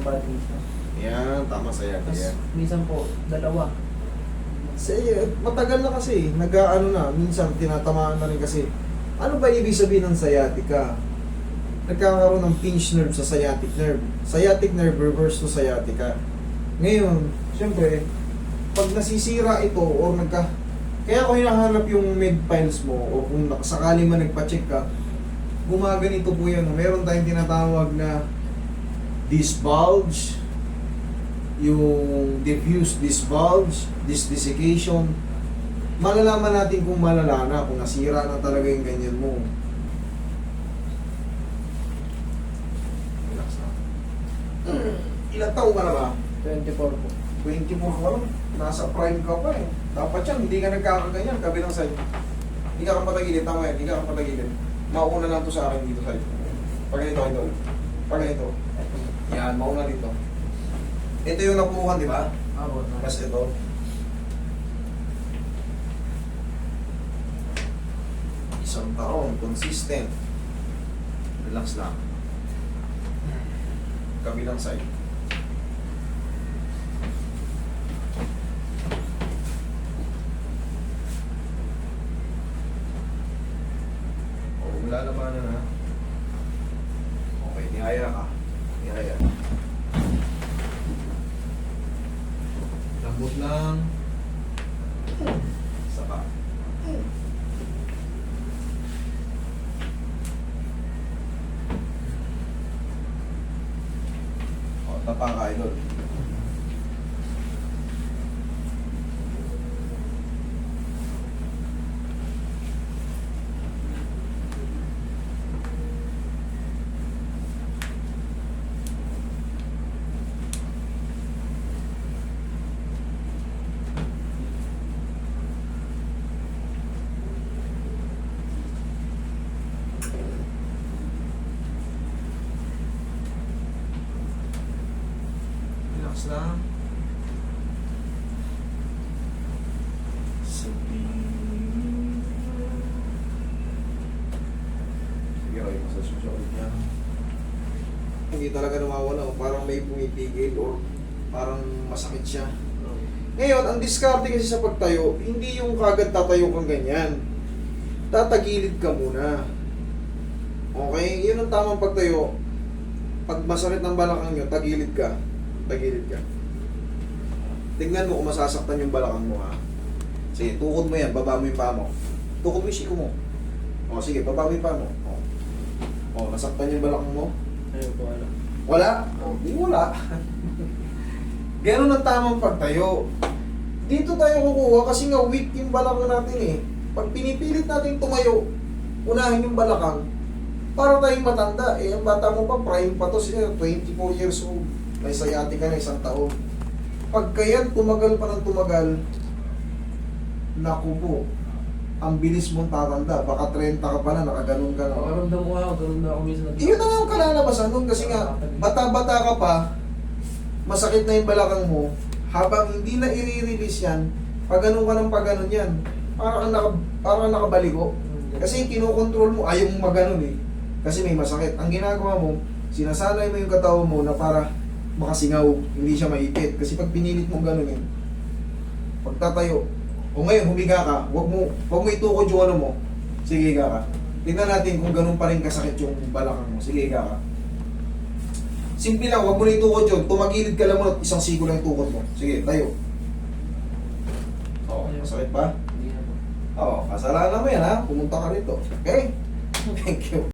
bad dito. Yan, tama sciatic Tapos yan. minsan po, dalawa. Matagal na kasi, nag-ano na, minsan tinatamaan na rin kasi. Ano ba ibig sabihin ng sciatica? Nagkakaroon ng pinch nerve sa sciatic nerve. Sciatic nerve reverse to sciatica. Ngayon, siyempre, pag nasisira ito or kaya ko hinahanap yung med files mo o kung sakali man nagpa-check ka, gumaganito po yan. Meron tayong tinatawag na disc bulge, yung diffuse disc bulge, disc desiccation. Malalaman natin kung malala na, kung nasira na talaga yung ganyan mo. Relax na. Ilang taong ka na ba? 24 po. 24 ka lang. Nasa prime ka pa eh. Dapat yan, hindi ka nagkakaganyan, kabilang side. Hindi ka kapatagilid, tama yan, hindi ka kapatagilid. Mauna lang to sa akin dito side. Pag ganito, idol. Pag ganito. Yan, mauna dito. Ito yung napuhan, di ba? Ako na. Mas ito. Isang taon, consistent. Relax lang. Kabilang side. Lalabanan na. Okay, nihaya ka. Nihaya. Lambot lang. Saka. O, tapa ka, idol. Relax lang. Sige, okay, massage mo ulit yan. Hindi talaga nawawala. Parang may pumipigil or parang masakit siya. Ngayon, ang diskarte kasi sa pagtayo, hindi yung kagad tatayo kang ganyan. Tatagilid ka muna. Okay? Yun ang tamang pagtayo. Pag masakit ng balakang nyo, tagilid ka. Tagilid ka. Tingnan mo kung masasaktan yung balakang mo, ha? Sige, tukod mo yan, baba mo yung paa mo. Tukod mo yung siko mo. O, sige, baba mo yung paa mo. O, nasaktan yung balakang mo. Ayun po, ano. Wala? O, di wala. Ganun ang tamang pagtayo. Dito tayo kukuha kasi nga weak yung balakang natin eh. Pag pinipilit natin tumayo, unahin yung balakang, para tayong matanda. Eh, ang bata mo pa, prime pa to siya, 24 years old. May sciatica na isang taon. Pag kaya't tumagal pa ng tumagal, naku po, ang bilis mong tatanda. Baka 30 ka pa na, nakaganon ka na. Nakaramdam ko ako, ganun na ako minsan. Iyon na nga ang kalalabasan nun kasi nga, bata-bata ka pa, masakit na yung balakang mo, habang hindi na i-release yan, pag ganun ka ng pag ganun yan, parang kang nakabaligo. Kasi kinokontrol mo, ayaw mong maganon eh. Kasi may masakit. Ang ginagawa mo, sinasanay mo yung katawan mo na para makasingaw, hindi siya maipit. Kasi pag pinilit mo ganun yun, pagtatayo, o ngayon humiga ka, wag mo itukod yung ano mo. Sige, higa ka. Tingnan natin kung ganun pa rin kasakit yung balakang mo. Sige, higa ka. Simple lang, wag mo na itukod yun. Tumagilid ka lang muna at isang sigo lang itukod mo. Sige, tayo. Oo, masakit pa? Hindi na po. Oo, kasalanan mo yan ha. Pumunta ka rito. Okay? Thank you.